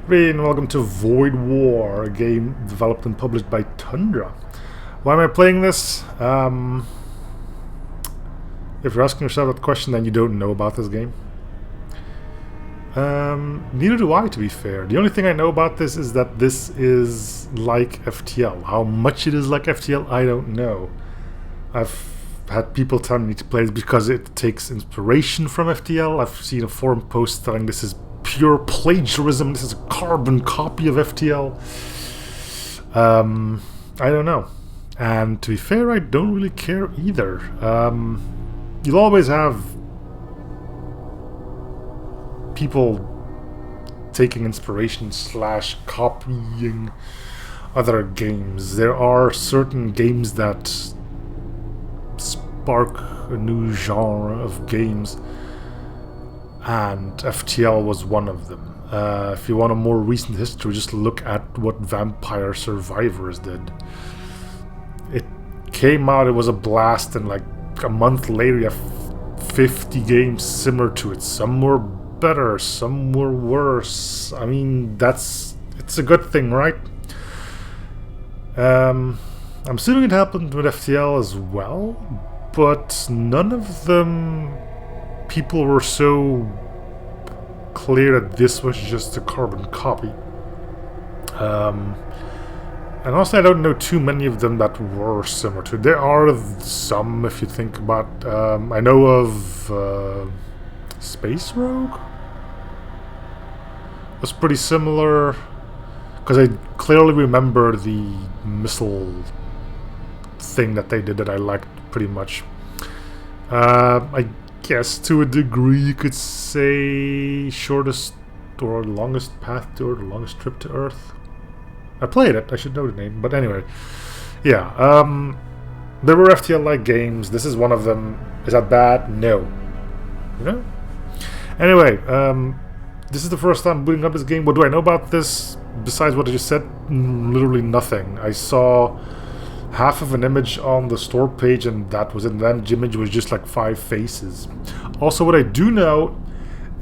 Hey, and welcome to Void War, a game developed and published by Tundra. Why am I playing this? If you're asking yourself that question, then you don't know about this game. Neither do I, to be fair. The only thing I know about this is that this is like FTL. How much it is like FTL, I don't know. I've had people telling me to play it because it takes inspiration from FTL. I've seen a forum post telling this is pure plagiarism. This is a carbon copy of FTL. I don't know. And to be fair, I don't really care either. You'll always have people taking inspiration / copying other games. There are certain games that spark a new genre of games, and FTL was one of them. If you want a more recent history, just look at what Vampire Survivors did. It came out, it was a blast, and like a month later you have 50 games similar to it. Some were better, some were worse. I mean, it's a good thing, right? I'm assuming it happened with FTL as well, but none of them people were so clear that this was just a carbon copy. And honestly, I don't know too many of them that were similar to it. There are some, if you think about... I know of Space Rogue. It was pretty similar, because I clearly remember the missile thing that they did that I liked pretty much. I guess to a degree you could say shortest or longest path to Earth, or longest trip to Earth. I played it, I should know the name, but anyway. Yeah, there were FTL-like games. This is one of them. Is that bad? No. You know? Anyway, this is the first time booting up this game. What do I know about this besides what I just said? Literally nothing. I saw half of an image on the store page, and that was it. And that image was just like 5 faces. Also, what I do know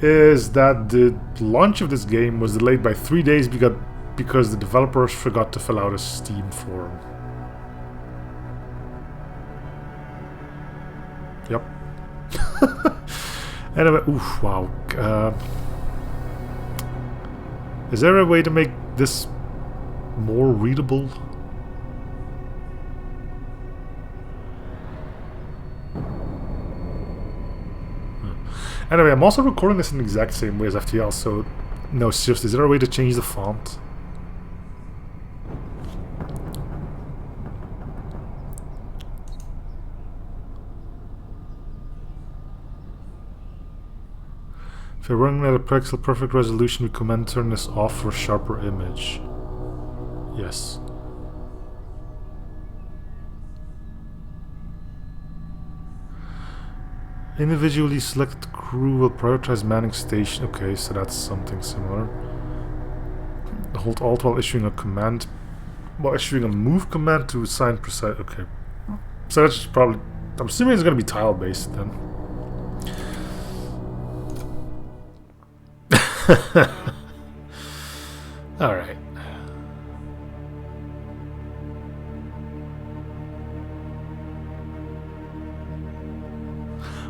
is that the launch of this game was delayed by 3 days because the developers forgot to fill out a Steam form. Yep. Anyway, oof, wow. Is there a way to make this more readable? Anyway, I'm also recording this in the exact same way as FTL, so... No, seriously, is there a way to change the font? If you're running at a pixel perfect resolution, we recommend turn this off for a sharper image. Yes. Individually selected crew will prioritize manning station. Okay, so that's something similar. Hold Alt while issuing a command. While issuing a move command to assign precise. Okay. So that's probably... I'm assuming it's going to be tile based then. Alright.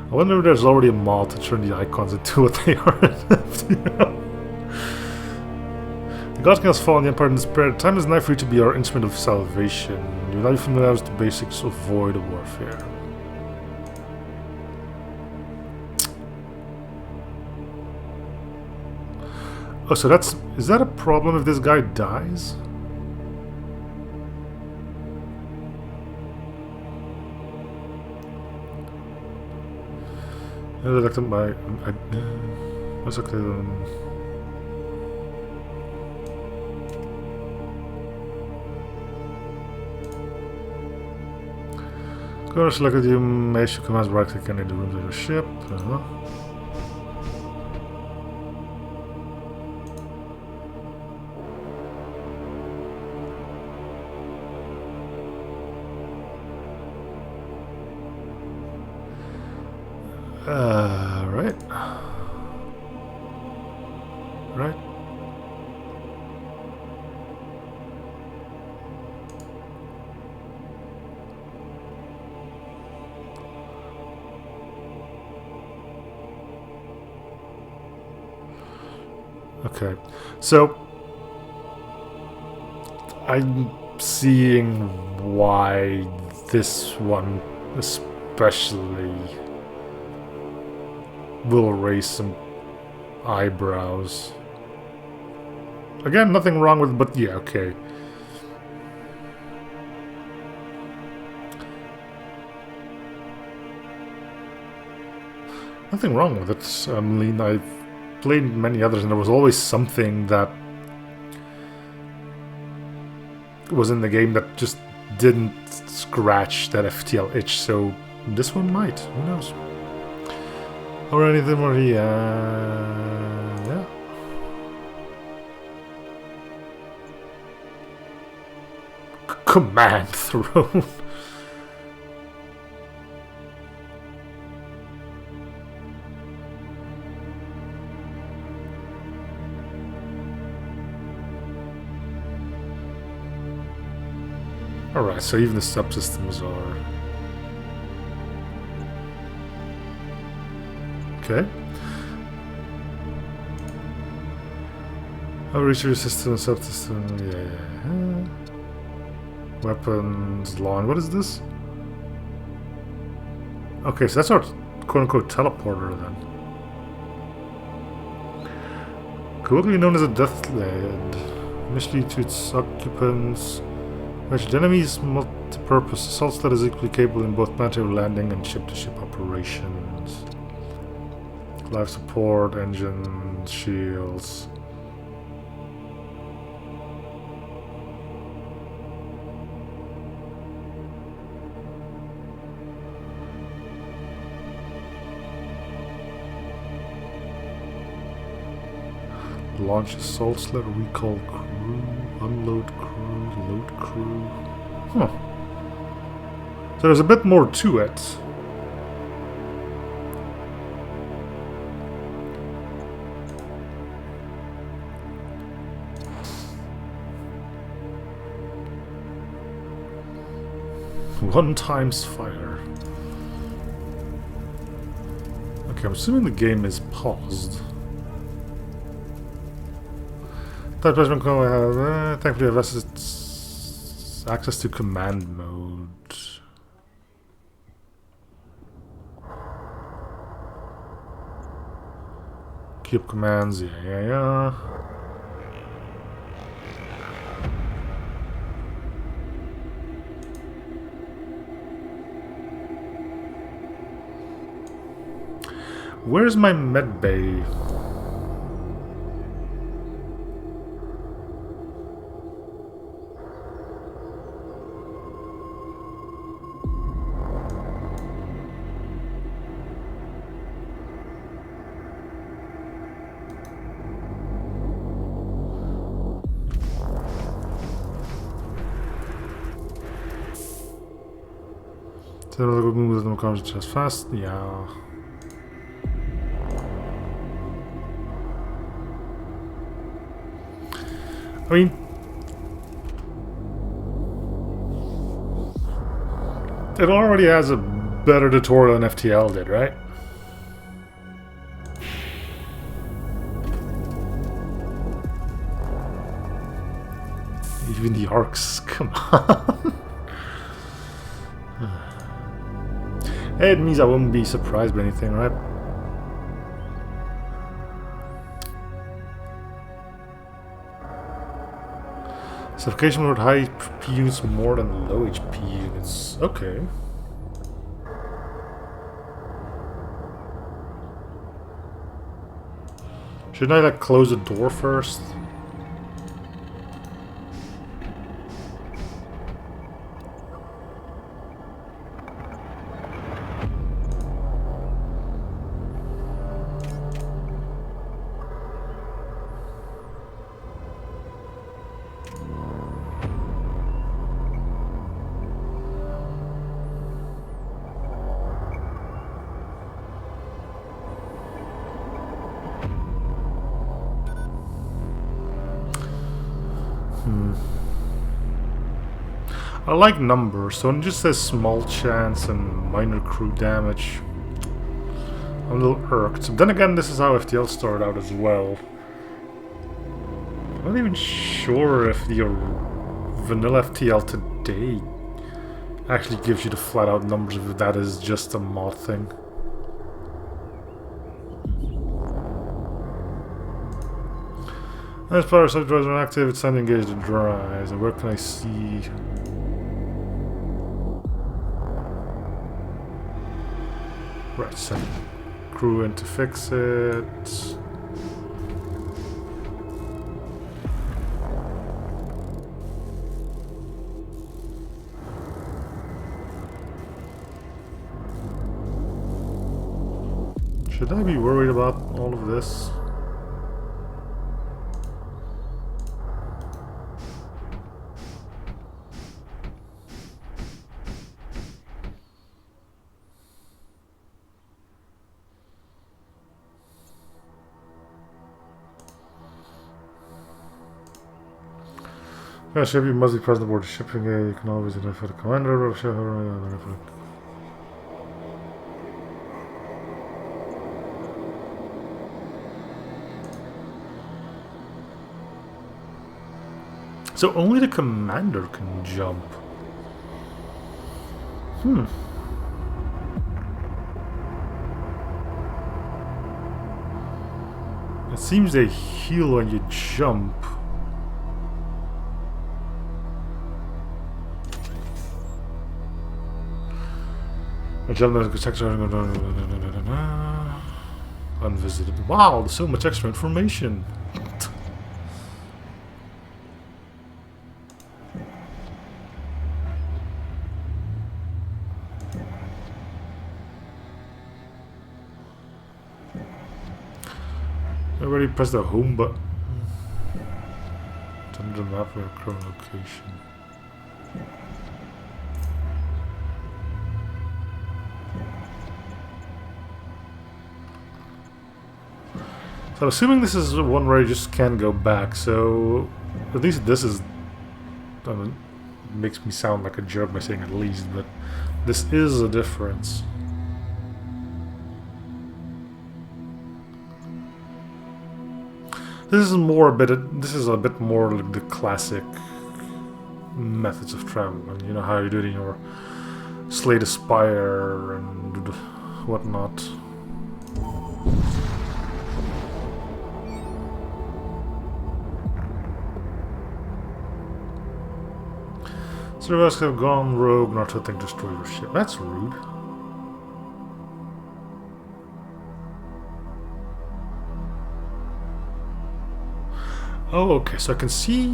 I wonder if there's already a mod to turn the icons into what they are in FTL. The God King has fallen, the Empire in despair. The time is now for you to be our instrument of salvation. You now familiarize with the basics of void warfare. Oh, so that's... Is that a problem if this guy dies? That's okay then. Go to select the information commands, right click any of the rooms of your ship. Right. Right. Okay, so I'm seeing why this one especially will raise some eyebrows. Again, nothing wrong with, but yeah, okay. Nothing wrong with it. I mean, I've played many others, and there was always something that was in the game that just didn't scratch that FTL itch, so this one might. Who knows? Or anything more here. Yeah. Command throne. Alright, so even the subsystems are... Okay. Oh, research system, subsystem, yeah. Weapons, launch, what is this? Okay, so that's our quote-unquote teleporter then. Colloquially known as a deathland. Initially to its occupants... Wretched enemies, multi-purpose assaults that is equally capable in both planetary landing and ship-to-ship operations. Life support, engines, shields. Launch assaults that recall crew, unload crew, load crew. Huh. So there's a bit more to it. One times fire. Okay, I'm assuming the game is paused. That plasma thankfully have access to command mode. Keep commands, yeah. Where's my med bay? So the good move with no comes just fast, yeah. I mean, it already has a better tutorial than FTL did, right? Even the arcs, come on. It means I wouldn't be surprised by anything, right? Suffocation mode high HP units more than low HP units. Okay. Shouldn't I like close the door first? I like numbers, so it just says small chance and minor crew damage. I'm a little irked. Then again, this is how FTL started out as well. I'm not even sure if the vanilla FTL today actually gives you the flat out numbers if that is just a mod thing. As far as sub drives are active, it's time to engage the drives. And where can I see? Right, send crew in to fix it. Should I be worried about all of this? Ship, you must be present aboard the shipping. You can always identify the commander of ship. So only the commander can jump. It seems they heal when you jump. Unvisited. Wow, there's so much extra information. I already pressed the home button. Turn the map for a current location. So I'm assuming this is one where you just can't go back, so at least this is... I mean, it makes me sound like a jerk by saying at least, but this is a difference. This is a bit more like the classic methods of travel, and you know how you do it in your Slay the Spire and whatnot. Survivors have gone rogue, not to think destroy your ship. That's rude. Oh, okay, so I can see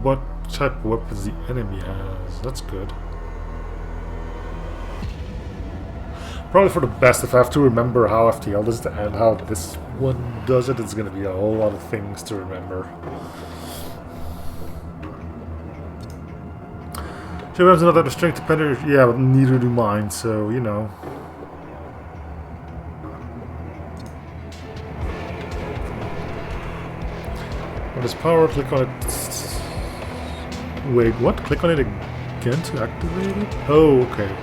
what type of weapons the enemy has. That's good. Probably for the best if I have to remember how FTL does it and how this one does it. It's going to be a whole lot of things to remember. She has another strength depender. Yeah, but neither do mine, so you know. What is power? Click on it. Wait, what? Click on it again to activate it? Oh, okay.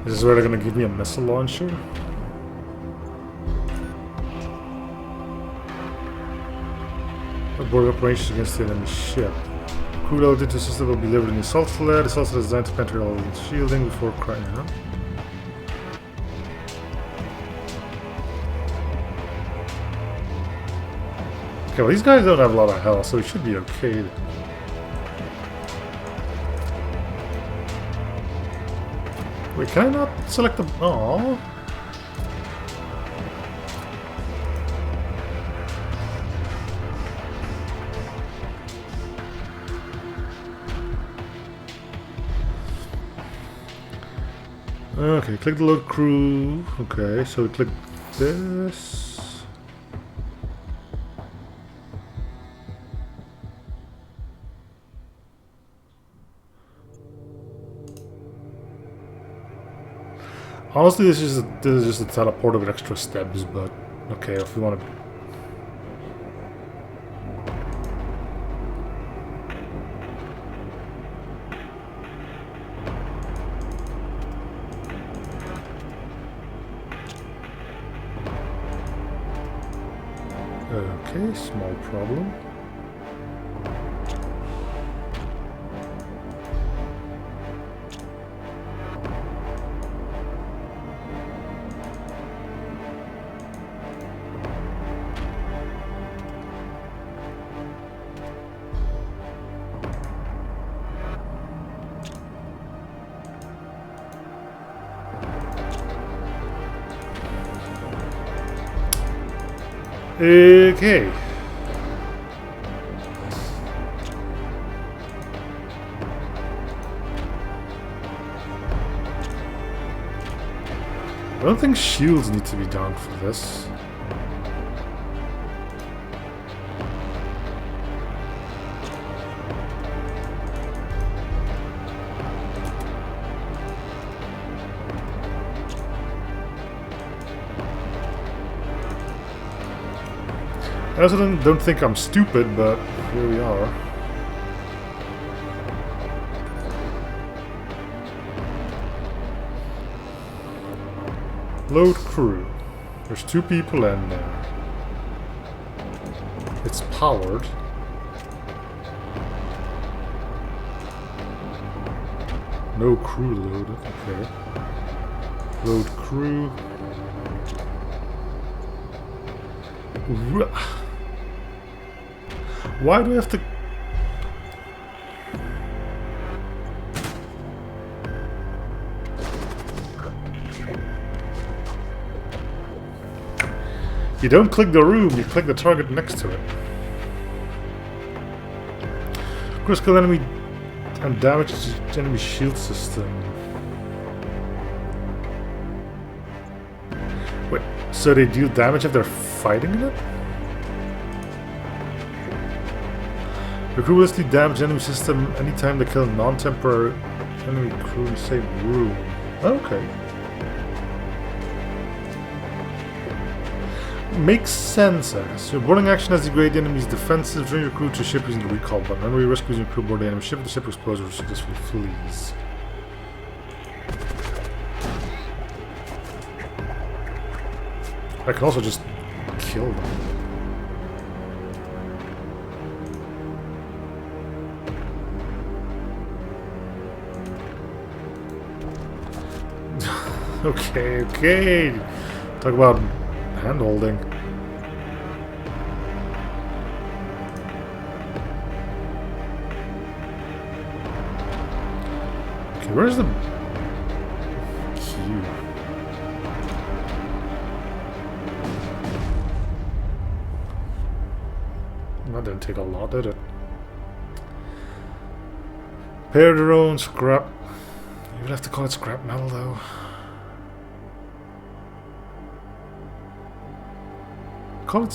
This is where they're going to give me a missile launcher. Board operations against the enemy ship. Crew loaded to system will be delivered in the assault sled. The assault sled is designed to penetrate all shielding before crying out. Okay, well these guys don't have a lot of health, so we should be okay then. Wait, can I not select the... Aww. Okay, click the load crew. Okay, so we click this. Honestly, this is just a teleporter with extra steps, but okay, if we want to. Okay, small problem. Okay. I don't think shields need to be down for this. I also don't think I'm stupid, but here we are. Load crew. There's 2 people in there. It's powered. No crew loaded. Okay. Load crew. Why do I have to... You don't click the room, you click the target next to it. Critical enemy and damage to enemy shield system. Wait, so they deal damage if they're fighting in it? The crew will still damage enemy system anytime they kill non-temporary enemy crew in the same room. Okay. Makes sense, I guess. Your boarding action has degraded the enemy's defenses. Bring your crew to ship using the recall button. Whenever you rescue your crew aboard the enemy ship, the ship explodes or successfully flees. I can also just kill them. Okay. Talk about hand-holding. Okay, where's the queue? That didn't take a lot, did it? Repair their own scrap. You would have to call it scrap metal, though. Call it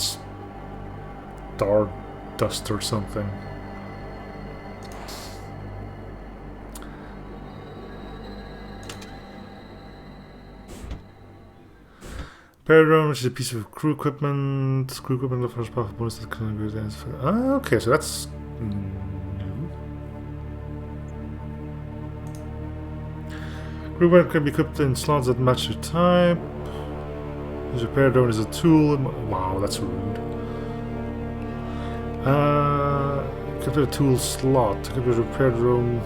star dust or something. Paradrone, which is a piece of crew equipment. Crew equipment, the first powerful bonus that can go down. Okay, so that's new. Crew equipment can be equipped in slots that match your type. Use repair drone as a tool. Wow, that's rude. Equip a tool slot. Equip a repair drone.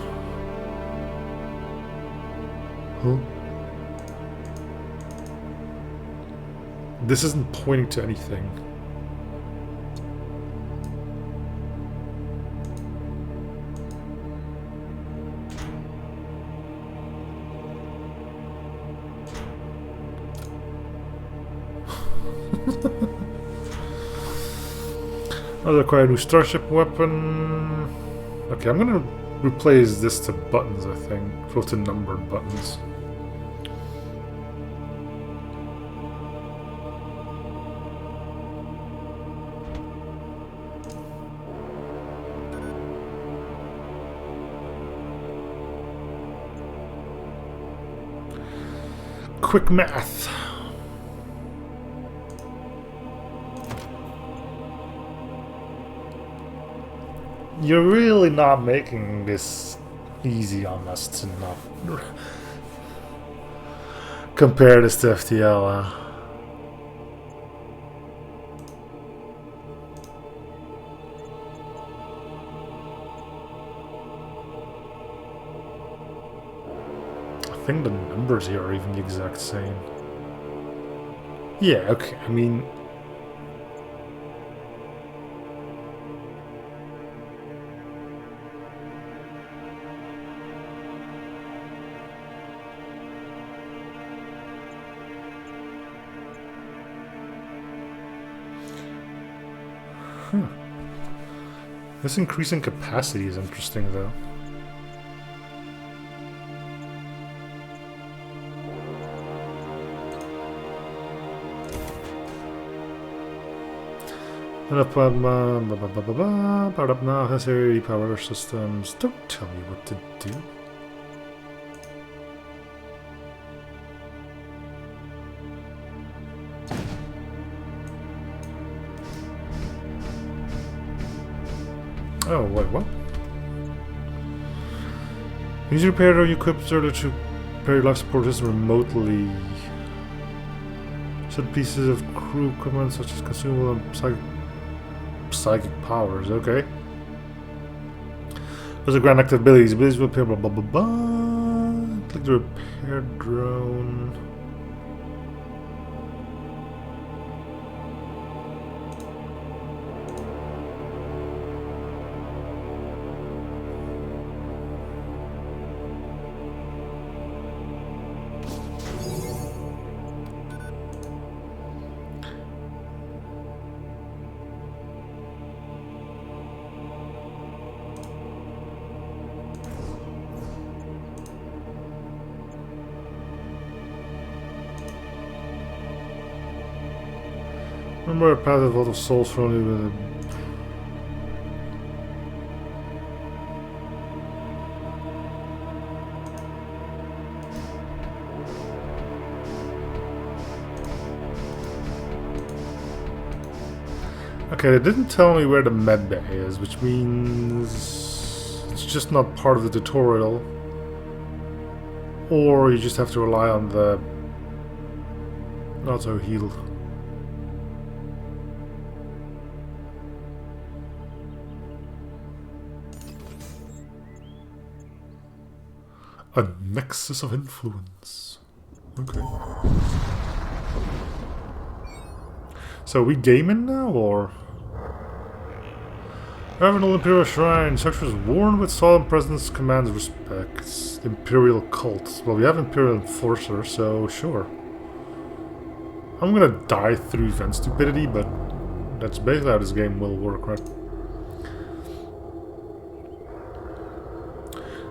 Huh? This isn't pointing to anything. I'll acquire a new starship weapon. Okay, I'm gonna replace this to buttons, I think. Go to numbered buttons. quick math. You're really not making this easy on us to not compare this to FTL. I think the numbers here are even the exact same. Yeah, okay, I mean... This increasing capacity is interesting, though. Powered up now, necessary power systems. Don't tell me what to do. Oh, wait, what? Use your repair or you equip Zerder to repair your life support system remotely. Set pieces of crew equipment such as consumable and psychic powers, okay. Those are grand active abilities. Abilities will repair blah blah blah blah. Click the repair drone. Remember a path of a lot of souls for only with a... Okay, they didn't tell me where the med bay is, which means it's just not part of the tutorial. Or you just have to rely on the auto heal. A nexus of influence. Okay. So we gaming now, or? Ravenel Imperial Shrine. Structure is worn with solemn presence, commands respects. Imperial cult. Well, we have Imperial Enforcer, so sure. I'm gonna die through event stupidity, but that's basically how this game will work, right?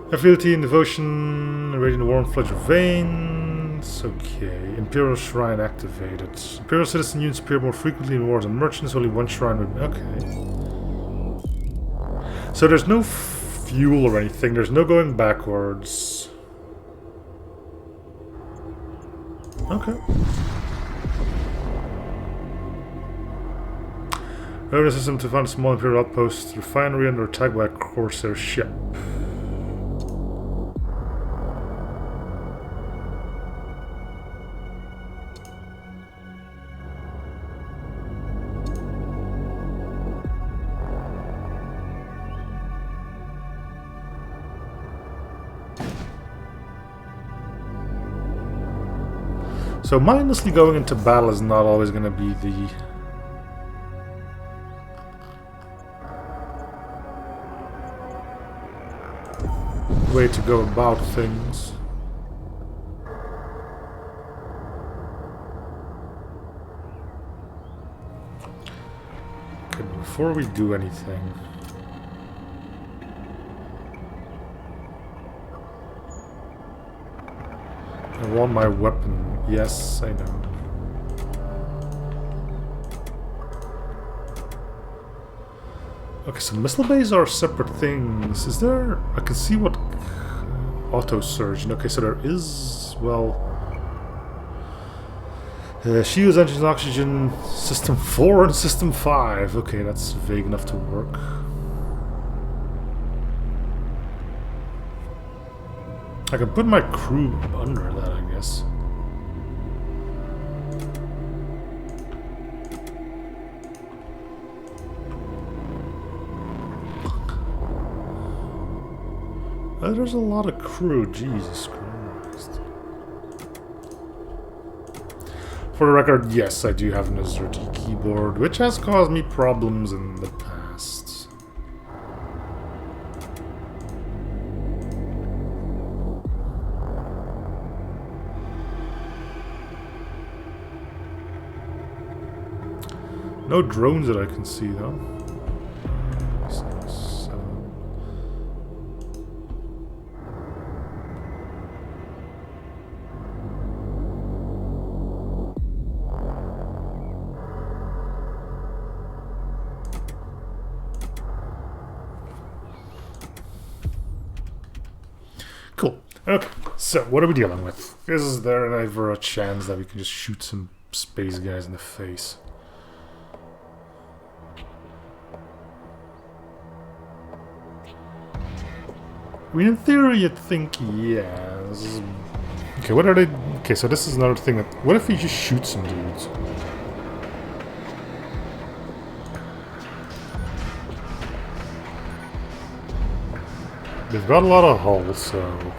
Affiliate and devotion, radiant warm fledged veins. Okay, Imperial Shrine activated. Imperial citizen units appear more frequently in wars and merchants. Only one shrine would be... Okay. So there's no fuel or anything. There's no going backwards. Okay. Revenue system to find a small Imperial outpost, refinery under attack by a Corsair ship. So mindlessly going into battle is not always going to be the way to go about things. Okay, before we do anything, I want my weapon. Yes, I know. Okay, so missile bays are separate things. Is there... I can see what... Auto surge. Okay, so there is... Well... Shields, engines, oxygen, system 4 and system 5. Okay, that's vague enough to work. I can put my crew under that, I guess. There's a lot of crew, Jesus Christ. For the record, yes, I do have an AZERTY keyboard, which has caused me problems in the past. No drones that I can see, though. 6, 7. Cool. Okay, so what are we dealing with? Is there ever a chance that we can just shoot some space guys in the face? I mean, in theory, you'd think yes. Okay, what are they? Okay, so this is another thing that. What if we just shoot some dudes? They've got a lot of hull, so.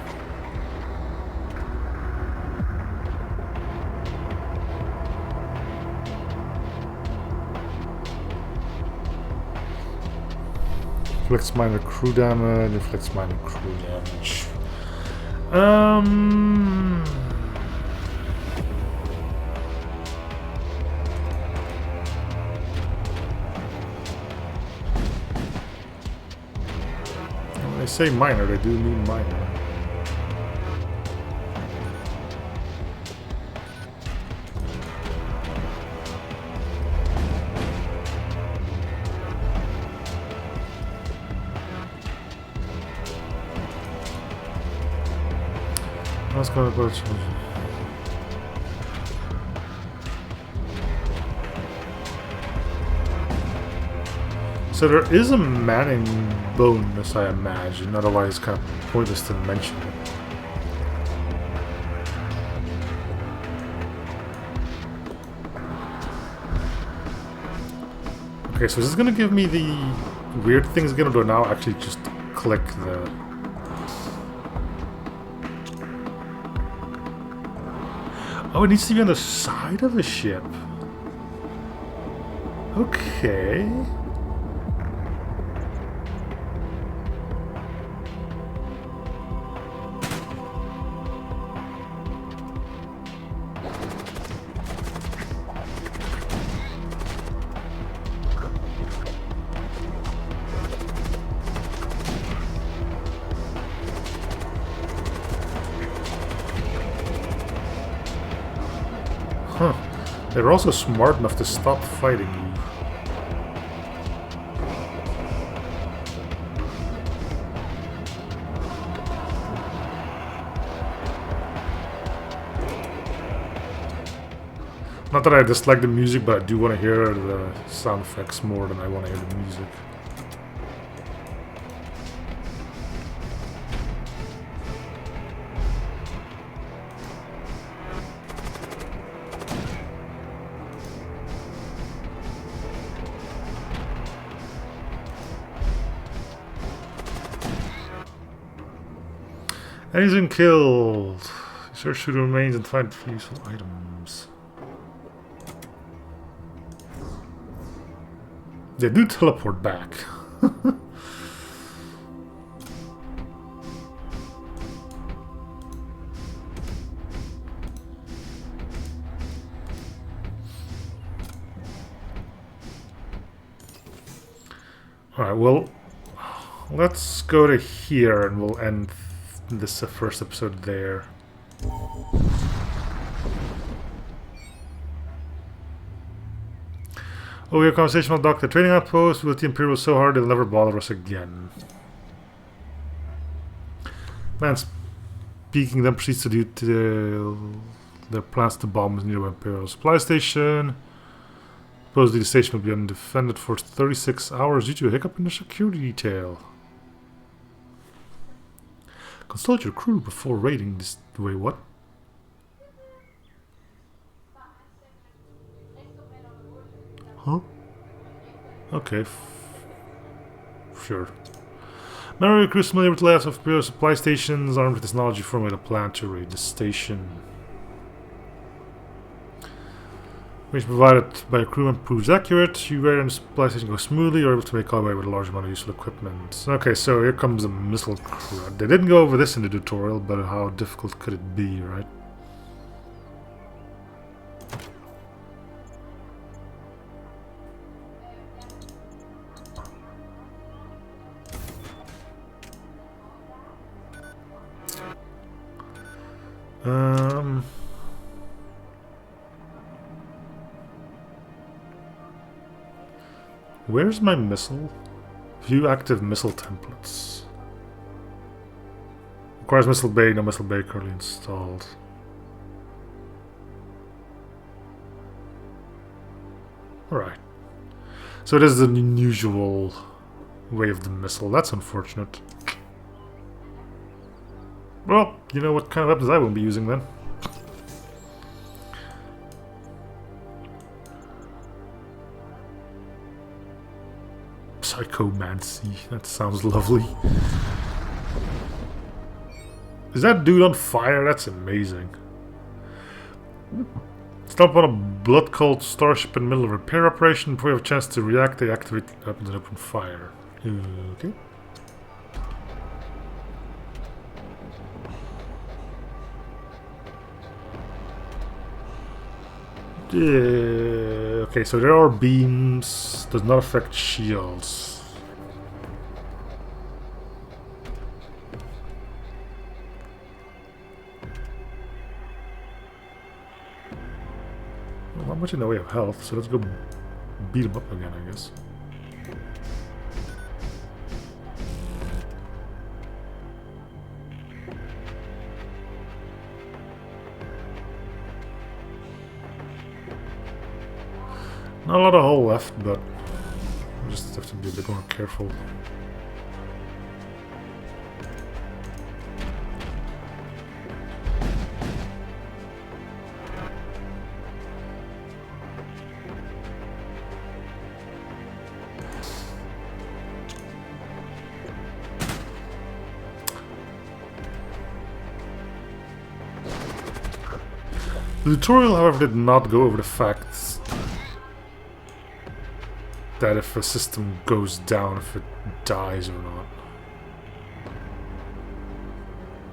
Inflicts minor crew damage, inflicts minor crew damage. When they say minor, they do mean minor. Let's go to So there is a manning bonus, I imagine, otherwise it's kind of pointless to mention it. Okay, so this is gonna give me the weird things again, or now actually just click the... Oh, it needs to be on the side of the ship. Okay. Huh. They're also smart enough to stop fighting you. Not that I dislike the music, but I do want to hear the sound effects more than I want to hear the music. And he's been killed. Search through the remains and find useful items. They do teleport back. Alright, well, let's go to here and we'll end this first episode there. Oh, we have a conversation with Doctor. Training outpost with the Imperial was so hard they'll never bother us again. Man speaking then proceeds to do Their plans to bomb nearby Imperial supply station. Supposedly the station will be undefended for 36 hours due to a hiccup in the security detail. Consult your crew before raiding this. Wait, what? Huh? Okay. Sure. Merry Christmas, familiar with the layouts of Imperial supply stations, armed with this knowledge, you formulate a plan to raid the station. Which provided by your crewman proves accurate. You raid on the supply station goes smoothly, you're able to make convoy with a large amount of useful equipment. Okay, so here comes a missile crew. They didn't go over this in the tutorial, but how difficult could it be, right? Where's my missile? View active missile templates. Requires missile bay, no missile bay currently installed. Alright. So it is an unusual way of the missile. That's unfortunate. Well, you know what kind of weapons I won't be using then. Psychomancy. That sounds lovely. Is that dude on fire? That's amazing. Stop on a blood cult starship in the middle of a repair operation. Before you have a chance to react, they activate the weapons and open fire. Okay. Okay, so there are beams. Does not affect shields. Well, not much in the way of health, so let's go beat him up again, I guess. Not a lot of hull left, but I just have to be a bit more careful. The tutorial, however, did not go over the facts that if a system goes down, if it dies or not.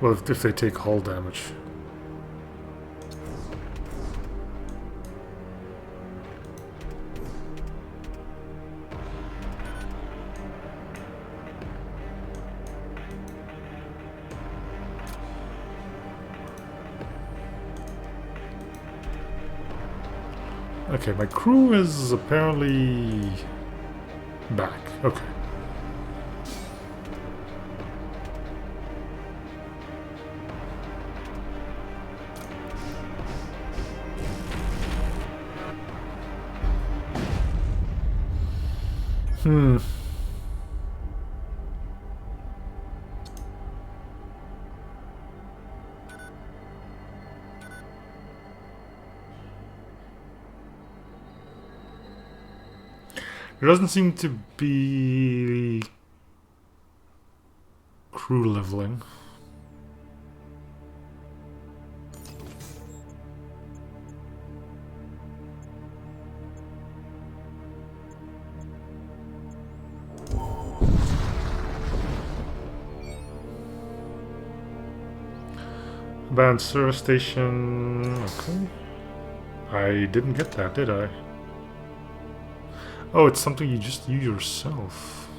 Well, if they take hull damage. Okay, my crew is apparently back. Okay. There doesn't seem to be crew leveling. Abandoned service station. Okay. I didn't get that, did I? Oh, it's something you just use yourself.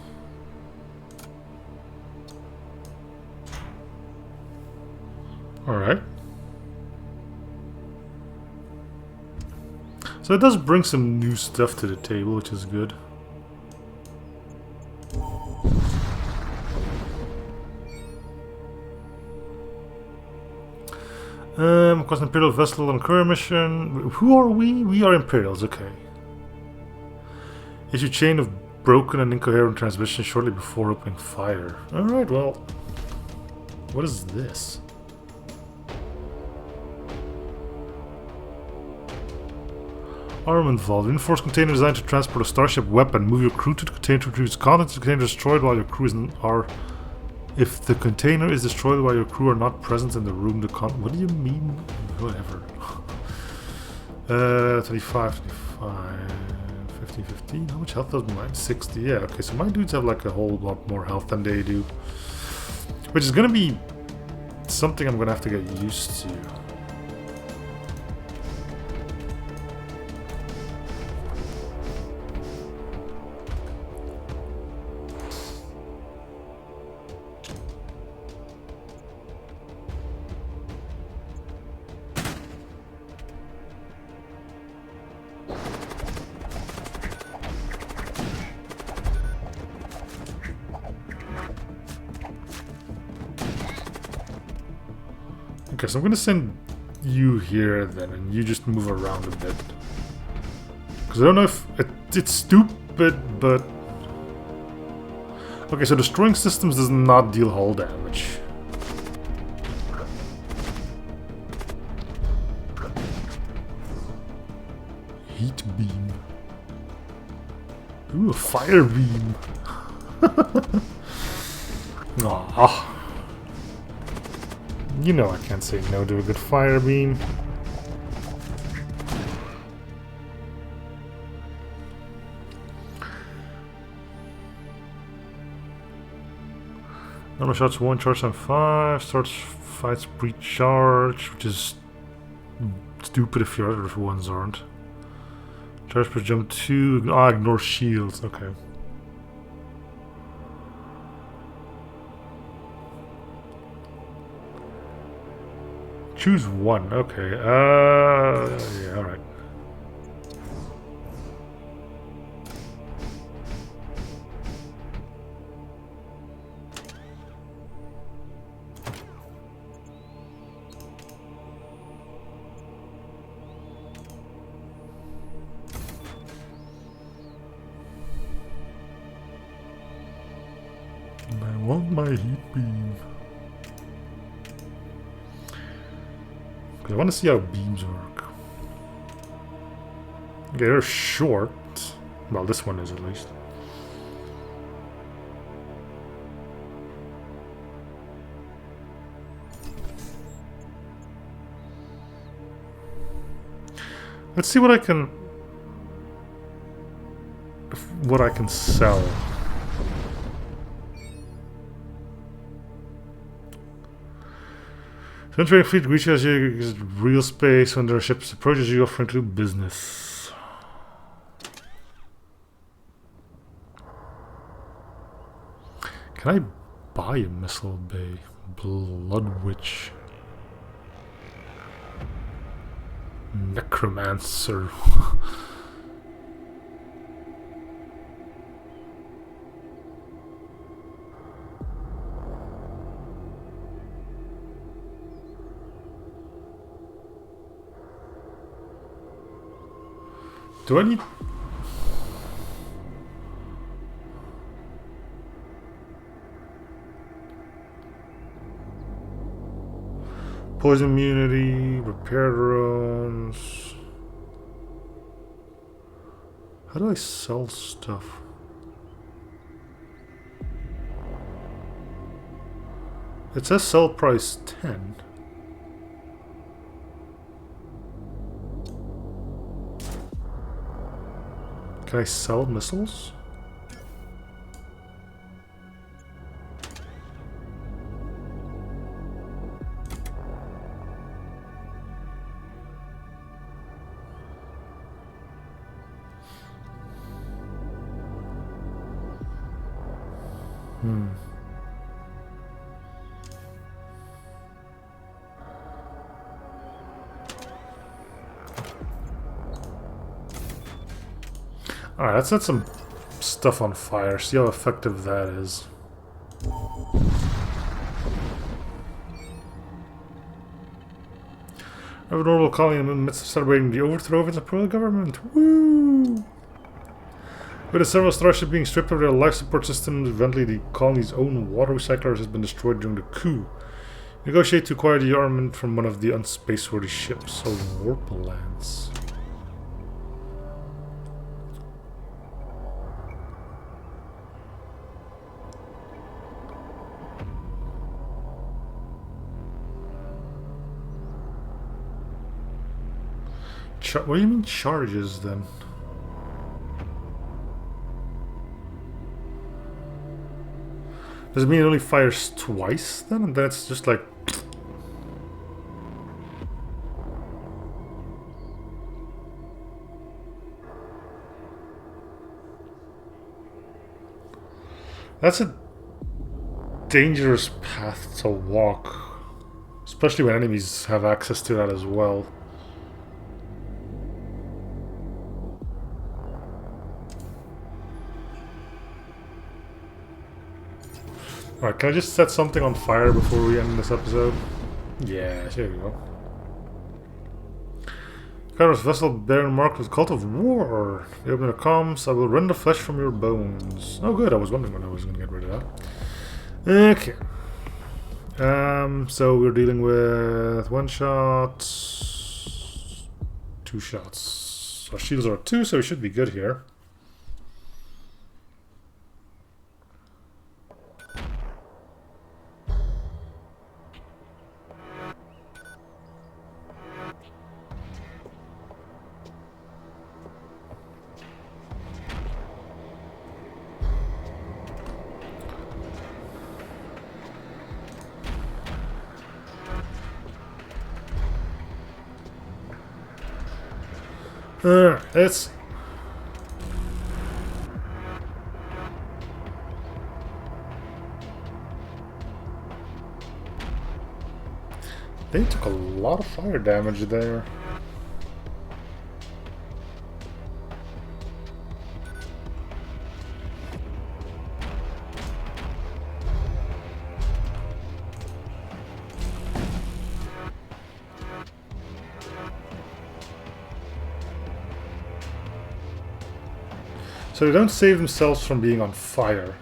Alright. So it does bring some new stuff to the table, which is good. Across an Imperial vessel on career mission. Who are we? We are Imperials, okay. Issue chain of broken and incoherent transmission shortly before opening fire. Alright, well. What is this? Armament vault. Reinforced container designed to transport a starship weapon. Move your crew to the container to retrieve its contents. The container is destroyed while your crew are. If the container is destroyed while your crew are not present in the room, the what do you mean? Whatever. 25, 25, 15, 15. How much health does mine? 60. Yeah, okay, so my dudes have like a whole lot more health than they do. Which is gonna be something I'm gonna have to get used to. Okay, so I'm gonna send you here then, and you just move around a bit. Because I don't know if it's stupid, but... Okay, so destroying systems does not deal hull damage. Heat beam. Ooh, a fire beam. Aww. You know I can't say no to a good fire beam. Normal shots 1, charge on 5, starts fights pre-charge, which is stupid if your other ones aren't. Charge per jump 2, ignore shields, okay. Choose one, okay, yeah, alright. I want my heat beam. I want to see how beams work. Okay, they're short. Well, this one is at least. Let's see what I can sell. Entering fleet reaches real space when their ships approaches you, offering to do business. Can I buy a missile bay? Blood Witch. Necromancer. Do I need... Poison immunity, repair drones... How do I sell stuff? It says sell price 10. Can I sell missiles? Alright, let's set some stuff on fire, see how effective that is. Have a normal colony in the midst of celebrating the overthrow of its Imperial government. Woo! With the several starships being stripped of their life support systems, eventually the colony's own water recyclers has been destroyed during the coup. Negotiate to acquire the armament from one of the unspaceworthy ships. So warp lands. What do you mean charges then? Does it mean it only fires twice then? And that's just like... That's a dangerous path to walk. Especially when enemies have access to that as well. Alright, can I just set something on fire before we end this episode? Yeah, here we go. Kairos vessel bearing marked with cult of war. You open the comms, I will rend the flesh from your bones. Oh good, I was wondering when I was going to get rid of that. Okay. So we're dealing with 1 shot, 2 shots. Our shields are 2, so we should be good here. It's... They took a lot of fire damage there. So they don't save themselves from being on fire.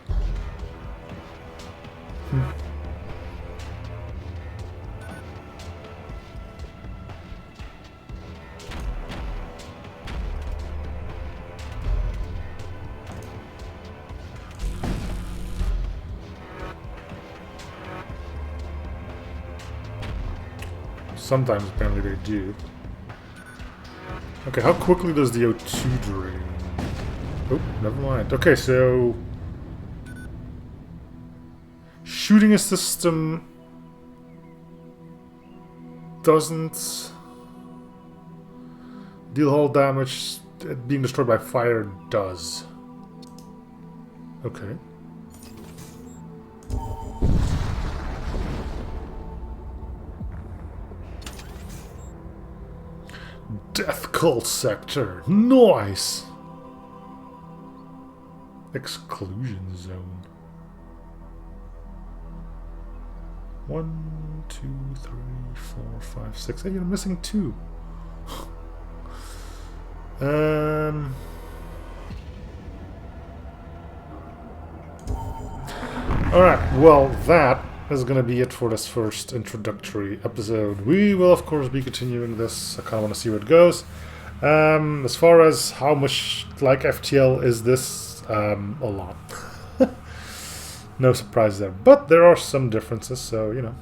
Sometimes apparently they do. Okay, how quickly does the O2 drain? Oh, never mind. Okay, so... shooting a system... doesn't... deal hull damage. Being destroyed by fire does. Okay. Death cult sector. Nice! Exclusion zone. 1, 2, 3, 4, 5, 6. Hey, you're missing 2. Alright, well, that is going to be it for this first introductory episode. We will, of course, be continuing this. I kind of want to see where it goes. As far as how much like FTL is this, a lot. No surprise there. But there are some differences, so, you know.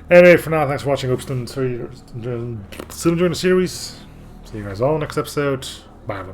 Anyway, for now, thanks for watching. Hope you're still enjoying the series. See you guys all next episode. Bye.